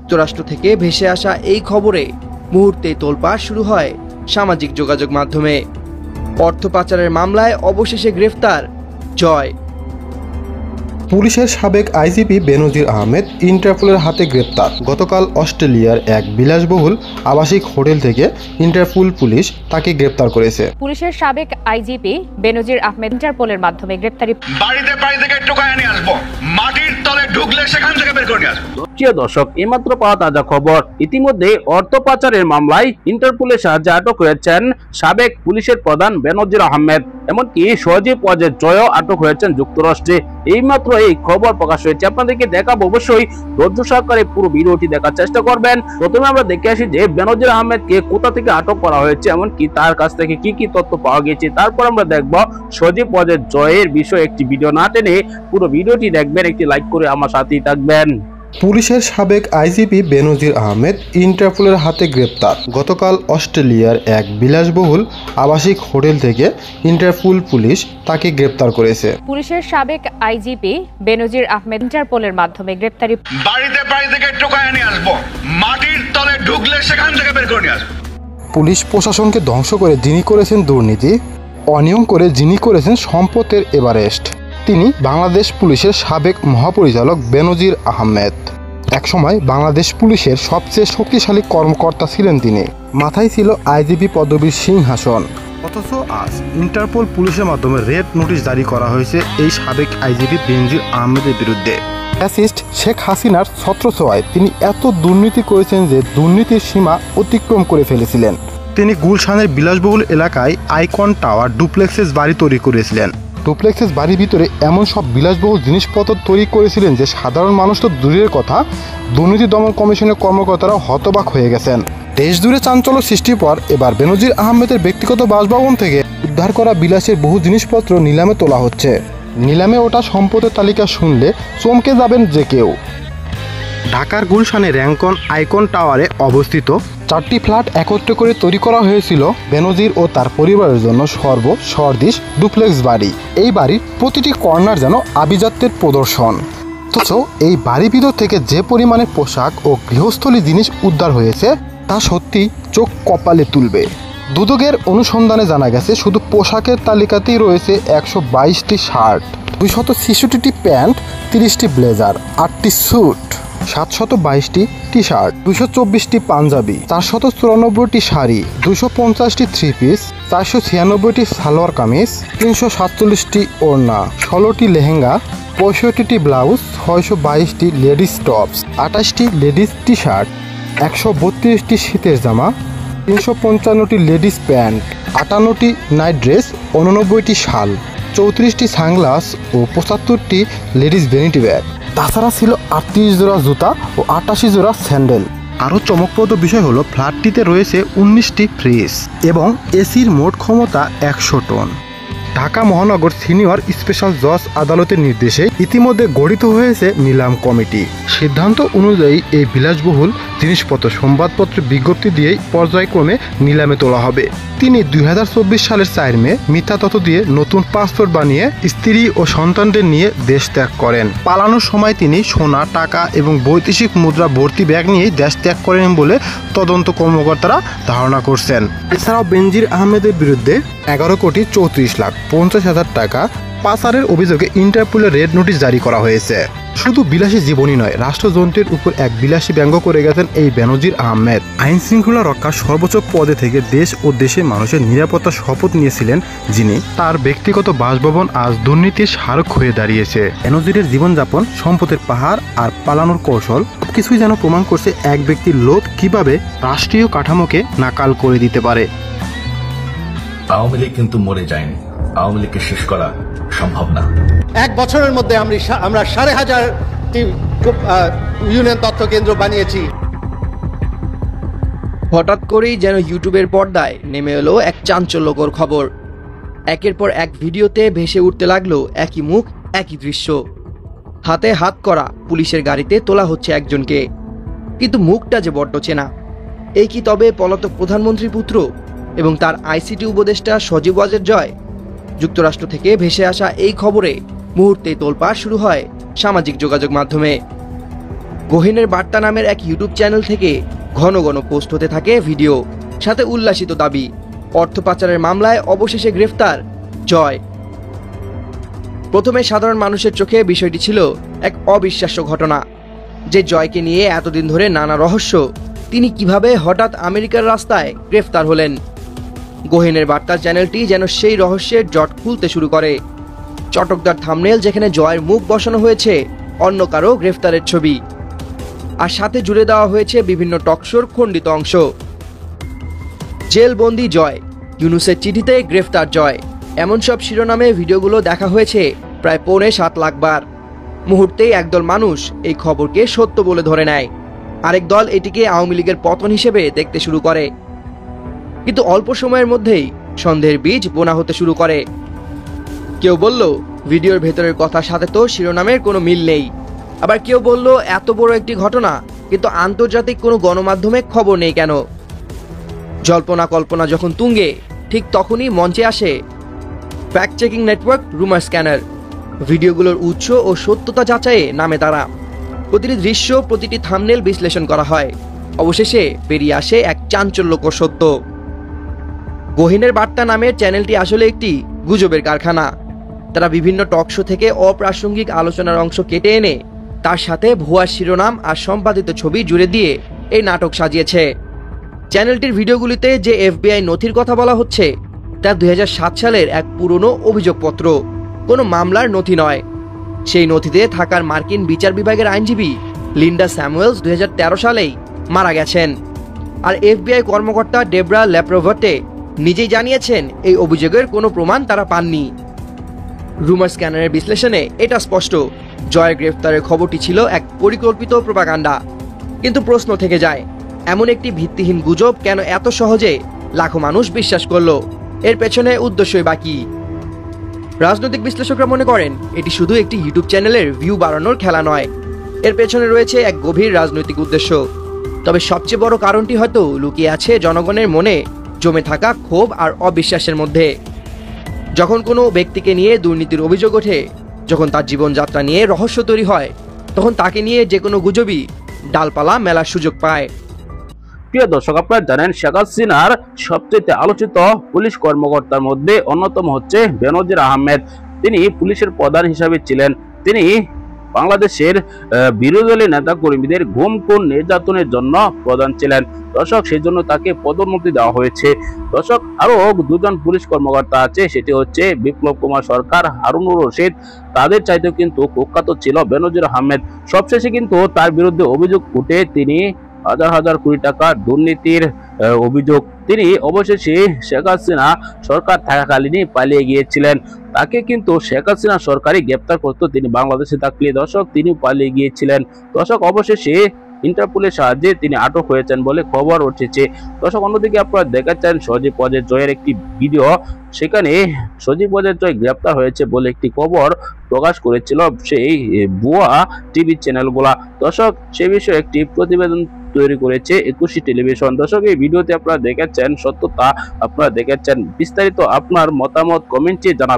যুক্তরাষ্ট্র থেকে ভেসে আসা এই খবরে মুহূর্তে তোলপাড় শুরু হয় সামাজিক যোগাযোগ মাধ্যমে। অর্থ পাচারের মামলায় অবশেষে গ্রেফতার জয়। পুলিশের সাবেক আইজিপি বেনজির আহমেদ ইন্টারপোলের হাতে গ্রেপ্তার। গতকাল অস্ট্রেলিয়ার এক বিলাসবহুল আবাসিক হোটেল থেকে ইন্টারপোল পুলিশ তাকে গ্রেপ্তার করেছে। পুলিশের সাবেক আইজিপি বেনজির আহমেদ ইন্টারপোলের মাধ্যমে গ্রেপ্তারি। বাড়ি থেকে টোকায় নিয়ে আসবো, মাটির তলে ঢুকলে সেখান থেকে বের করে নিয়ে আসবো। প্রিয় দর্শক, এইমাত্র পাওয়া তাজা খবর, ইতিমধ্যে অর্থ পাচারের মামলায় ইন্টারপোলের সাহায্যে আটক হয়েছেন সাবেক পুলিশের প্রধান বেনজির আহমেদ। এমনকি সজীব ওয়াজেদ জয়ও আটক হয়েছেন যুক্তরাষ্ট্রে। এইমাত্র এই খবর প্রকাশ হয়েছে, আপনাদেরকে দেখাবো। অবশ্যই ধৈর্য সহকারে পুরো ভিডিওটি দেখার চেষ্টা করবেন। প্রথমে আমরা দেখে আসি যে বেনজির আহমেদকে কোথা থেকে আটক করা হয়েছে, এমনকি তার কাছ থেকে কি কি তথ্য পাওয়া গেছে। তারপর আমরা দেখব সজীব ওয়াজেদ জয়ের বিষয়ে একটি ভিডিও না টেনে পুরো ভিডিওটি দেখবেন, একটি লাইক করে আমার সাথেই থাকবেন। পুলিশের সাবেক আইজিপি বেনজির আহমেদ ইন্টারপোলের হাতে গ্রেপ্তার। গতকাল অস্ট্রেলিয়ার এক বিলাসবহুল আবাসিক হোটেল থেকে ইন্টারপোল পুলিশ তাকে গ্রেপ্তার করেছে। পুলিশের সাবেক আইজিপি বেনজির আহমেদ ইন্টারপোলের মাধ্যমে গ্রেপ্তারি। বাড়ি থেকে টোকায় নিয়ে আসবো, মাটির তলে ঢুকলে সেখান থেকে বের করে নিয়ে আসবো। পুলিশ প্রশাসনকে ধ্বংস করে যিনি করেছেন দুর্নীতি, অনিয়ম করে যিনি করেছেন সম্পদের এভারেস্ট, তিনি বাংলাদেশ পুলিশের সাবেক মহাপরিচালক বেনজির আহমেদ। একসময় বাংলাদেশ পুলিশের সবচেয়ে শক্তিশালী কর্মকর্তা ছিলেন তিনি। মাথায় ছিল আইজিপি পদবীর সিংহাসন। অথচ আজ ইন্টারপোল পুলিশের মাধ্যমে রেড নোটিশ জারি করা হয়েছে এই সাবেক আইজিপি বেনজির আহমেদের বিরুদ্ধে। ফ্যাসিস্ট শেখ হাসিনার ছত্রছায়ায় তিনি এত দুর্নীতি করেছেন যে দুর্নীতির সীমা অতিক্রম করে ফেলেছিলেন। তিনি গুলশানের বিলাসবহুল এলাকায় আইকন টাওয়ার ডুপ্লেক্সেস বাড়ি তৈরি করেছিলেন। ডুপ্লেক্সেস বাড়ির ভিতরে এমন সব বিলাসবহুল জিনিসপত্র তৈরি করেছিলেন যে সাধারণ মানুষ তো দূরের কথা, দুর্নীতি দমন কমিশনের কর্মকর্তারা হতবাক হয়ে গেছেন। দেশ জুড়ে চাঞ্চল্য সৃষ্টির পর এবার বেনজির আহমেদের ব্যক্তিগত বাসভবন থেকে উদ্ধার করা বিলাসের বহু জিনিসপত্র নিলামে তোলা হচ্ছে। নিলামে ওঠা সম্পদের তালিকা শুনলে চমকে যাবেন যে কেউ। ঢাকার গুলশানে র্যাঙ্কন আইকন টাওয়ারে অবস্থিত 4টি ফ্ল্যাট একত্রে করে তৈরি করা হয়েছিল বেনজির ও তার পরিবারের জন্য সর্বসর্দিশ ডুপ্লেক্স বাড়ি। এই বাড়ির প্রতিটি কর্নার যেন আভিজাত্যের প্রদর্শন। অথচ এই বাড়ির ভিতর থেকে যে পরিমাণে পোশাক ও গৃহস্থলী জিনিস উদ্ধার হয়েছে তা সত্যি চোখ কপালে তুলবে। দুদকের অনুসন্ধানে জানা গেছে শুধু পোশাকের তালিকাতেই রয়েছে 122টি শার্ট, 266টি প্যান্ট, 30টি ব্লেজার, 8টি স্যুট, 722টি টি শার্ট, 224টি পাঞ্জাবি, 494টি শাড়ি, 250টি থ্রি পিস, 496টি সালোয়ার কামিজ, 347টি ওড়না, 16টি লেহেঙ্গা, 65টি ব্লাউজ, 622টি লেডিস টপস, 28টি লেডিস টি শার্ট, 132টি শীতের জামা, 355টি লেডিস প্যান্ট, 58টি নাইট ড্রেস, 89টি শাল, 34টি সানগ্লাস ও 75টি লেডিস ভ্যানিটি ব্যাগ। তাছাড়া ছিল 38 জোড়া জুতা ও 88 জোড়া স্যান্ডেল। আরও চমকপ্রদ বিষয় হলো ফ্ল্যাটটিতে রয়েছে 19টি ফ্রিজ এবং এসির মোট ক্ষমতা 100 টন। ঢাকা মহানগর সিনিয়র স্পেশাল জজ আদালতের নির্দেশে ইতিমধ্যে গঠিত হয়েছে নিলাম কমিটি। সিদ্ধান্ত অনুযায়ী এই বিলাসবহুল জিনিসপত্র সংবাদপত্রে বিজ্ঞপ্তি দিয়েই পর্যায়ক্রমে নিলামে তোলা হবে। তিনি 2024 সালের 4 মে মিথ্যা তথ্য দিয়ে নতুন পাসপোর্ট বানিয়ে স্ত্রী ও সন্তানদের নিয়ে দেশ ত্যাগ করেন। পালানোর সময় তিনি সোনা, টাকা এবং বৈদেশিক মুদ্রা ভর্তি ব্যাগ নিয়েই দেশ ত্যাগ করেন বলে তদন্ত কর্মকর্তারা ধারণা করছেন। এছাড়াও বেনজির আহমেদের বিরুদ্ধে 11,34,50,000 টাকা পাচারের অভিযোগে ইন্টারপোলের রেড নোটিশ জারি করা হয়েছে। শুধু বিলাসী জীবনই নয়, রাষ্ট্রযন্ত্রের উপর এক বিলাসী ব্যঙ্গ করে গেছেন এই বেনজির আহমেদ। আইন শৃঙ্খলা রক্ষার সর্বোচ্চ পদে থেকে দেশ ও দেশের মানুষের নিরাপত্তার শপথ নিয়েছিলেন যিনি, তার ব্যক্তিগত বাসভবন আজ দুর্নীতির স্মারক হয়ে দাঁড়িয়েছে। বেনজিরের জীবনযাপন, সম্পদের পাহাড় আর পালানোর কৌশল কিছুই যেন প্রমাণ করছে এক ব্যক্তির লোভ কিভাবে রাষ্ট্রীয় কাঠামোকে নাকাল করে দিতে পারে। আওয়ামী লীগ কিন্তু মরে যায়নি, আওয়ামী লীগকে শেষ করা সম্ভব না। এক বছরের মধ্যে আমরা 5,500টি ইউনিয়ন তথ্য কেন্দ্র বানিয়েছি। হঠাৎ করেই যেন ইউটিউবের পর্দায় নেমে এলো এক চাঞ্চল্যকর খবর। একের পর এক ভিডিওতে ভেসে উঠতে লাগলো একই মুখ, একই দৃশ্য। হাতে হাত করা পুলিশের গাড়িতে তোলা হচ্ছে একজনকে, কিন্তু মুখটা যে বড্ড চেনা। এই কি তবে পলাতক প্রধানমন্ত্রী পুত্র এবং তার আইসিটি উপদেষ্টা সজীব ওয়াজেদ জয়? যুক্তরাষ্ট্র থেকে ভেসে আসা এই খবরে মুহূর্তে তোলপাড় শুরু হয় সামাজিক যোগাযোগ মাধ্যমে। গহীনের বার্তা নামের এক ইউটিউব চ্যানেল থেকে ঘন ঘন পোস্ট হতে থাকে ভিডিও, সাথে উল্লাসিত দাবি। অর্থ পাচারের মামলায় অবশেষে গ্রেফতার জয়। প্রথমে সাধারণ মানুষের চোখে বিষয়টি ছিল এক অবিশ্বাস্য ঘটনা, যে জয়কে নিয়ে এতদিন ধরে নানা রহস্য, তিনি কিভাবে হঠাৎ আমেরিকার রাস্তায় গ্রেফতার হলেন। গহীনের বার্তা চ্যানেলটি যেন সেই রহস্যের জট খুলতে শুরু করে। চটকদার থাম্বনেল যেখানে জয়ের মুখ বসানো হয়েছে অন্য কারো গ্রেফতারের ছবি, আর সাথে জুড়ে দেওয়া হয়েছে বিভিন্ন টকশোর খণ্ডিত অংশ। জেলবন্দি জয়, ইউনুসের চিঠিতে গ্রেফতার জয়, এমন সব শিরোনামে ভিডিওগুলো দেখা হয়েছে প্রায় 7.25 লাখ বার। মুহূর্তেই একদল মানুষ এই খবরকে সত্য বলে ধরে নেয়, আরেক দল এটিকে আওয়ামী লীগের পতন হিসেবে দেখতে শুরু করে। কিন্তু অল্প সময়ের মধ্যেই সন্দেহের বীজ বোনা হতে শুরু করে। কেউ বলল ভিডিওর ভেতরের কথার সাথে তো শিরোনামের কোনো মিল নেই, আবার কেউ বলল এত বড় একটি ঘটনা কিন্তু আন্তর্জাতিক কোনো গণমাধ্যমে খবর নেই কেন। জল্পনা কল্পনা যখন তুঙ্গে, ঠিক তখনই মঞ্চে আসে ফ্যাক্ট চেকিং নেটওয়ার্ক রুমার স্ক্যানার। ভিডিওগুলোর উৎস ও সত্যতা যাচাইয়ে নামে তারা। প্রতিটি দৃশ্য, প্রতিটি থাম্বনেল বিশ্লেষণ করা হয়। অবশেষে বেরিয়ে আসে এক চাঞ্চল্যকর সত্য। গহীনের বার্তা নামের চ্যানেলটি আসলে একটি গুজবের কারখানা। তারা বিভিন্ন টক শো থেকে অপ্রাসঙ্গিক আলোচনার অংশ কেটে এনে তার সাথে ভুয়া শিরোনাম আর সম্পাদিত ছবি জুড়ে দিয়ে এই নাটক সাজিয়েছে। চ্যানেলটির ভিডিওগুলিতে যে FBI নথির কথা বলা হচ্ছে তা 2007 সালের এক পুরনো অভিযোগপত্র, কোনো মামলার নথি নয়। সেই নথিতে থাকার মার্কিন বিচার বিভাগের আইনজীবী লিন্ডা স্যামুয়েলস 2013 সালেই মারা গেছেন। আর FBI কর্মকর্তা ডেবরা ল্যাপ্রোভটে নিজেই জানিয়েছেন এই অভিযোগের কোনো প্রমাণ তারা পাননি। রুমার স্ক্যানারের বিশ্লেষণে এটা স্পষ্ট, জয়ের গ্রেফতারের খবরটি ছিল এক পরিকল্পিত প্রোপাগান্ডা। কিন্তু প্রশ্ন থেকে যায়, এমন একটি ভিত্তিহীন গুজব কেন এত সহজে লাখো মানুষ বিশ্বাস করলো? এর পেছনে উদ্দেশ্যই বাকি। রাজনৈতিক বিশ্লেষকরা মনে করেন এটি শুধু একটি ইউটিউব চ্যানেলের ভিউ বাড়ানোর খেলা নয়, এর পেছনে রয়েছে এক গভীর রাজনৈতিক উদ্দেশ্য। তবে সবচেয়ে বড় কারণটি হয়তো লুকিয়ে আছে জনগণের মনে জমে থাকা ক্ষোভ আর অবিশ্বাসের মধ্যে। যখন কোনো ব্যক্তিকে নিয়ে দুর্নীতির অভিযোগ ওঠে, যখন তার জীবনযাত্রা নিয়ে রহস্য তৈরি হয়, তখন তাকে নিয়ে যে কোনো গুজবই ডালপালা মেলার সুযোগ পায়। প্রিয় দর্শক, আপনারা জানেন শেখ হাসিনার সবচেয়ে আলোচিত পুলিশ কর্মকর্তার মধ্যে অন্যতম হচ্ছে বেনজির আহমেদ। তিনি পুলিশের প্রধান হিসাবে ছিলেন। তিনি বাংলাদেশের বিরোধী দলের নেতা কর্মীদের গুম খুন নির্যাতনের জন্য প্রধান ছিলেন। দর্শক, সেই জন্য তাকে পদোন্নতি দেওয়া হয়েছে। দর্শক, আরো দুজন পুলিশ কর্মকর্তা আছে, সেটি হচ্ছে বিপ্লব কুমার সরকার, হারুনুর রশিদ। তাদের চাইতেও কিন্তু কুখ্যাত ছিল বেনজির আহমেদ। সবশেষে কিন্তু তার বিরুদ্ধে অভিযোগ উঠে, তিনি হাজার হাজার কোটি টাকা দুর্নীতির অভিযোগ। তিনি অবশেষে শেখ হাসিনা সরকার থাকাকালীনই পালিয়ে গিয়েছিলেন। তাকে কিন্তু শেখ হাসিনা সরকারই গ্রেপ্তার করতো, তিনি বাংলাদেশে থাকলে। দর্শক, তিনি পালিয়ে গিয়েছিলেন। দর্শক, অবশেষে ইন্টারপোলের সাহায্যে তিনি আটক হয়েছেন বলে খবর উঠেছে। দর্শক, অন্যদিকে আপনারা দেখাচ্ছেন সজীব ওয়াজেদ জয়ের একটি ভিডিও, সেখানে সজীব ওয়াজেদ জয় গ্রেপ্তার হয়েছে বলে একটি খবর প্রকাশ করেছিল সেই ভুয়া টিভি চ্যানেলগুলা। দর্শক, সে বিষয়ে একটি প্রতিবেদন তৈরি করেছে 21 টেলিভিশন। দর্শক, এই ভিডিওতে আপনারা দেখাচ্ছেন সত্যতা, আপনারা দেখাচ্ছেন বিস্তারিত। আপনার মতামত কমেন্টে জানাবেন।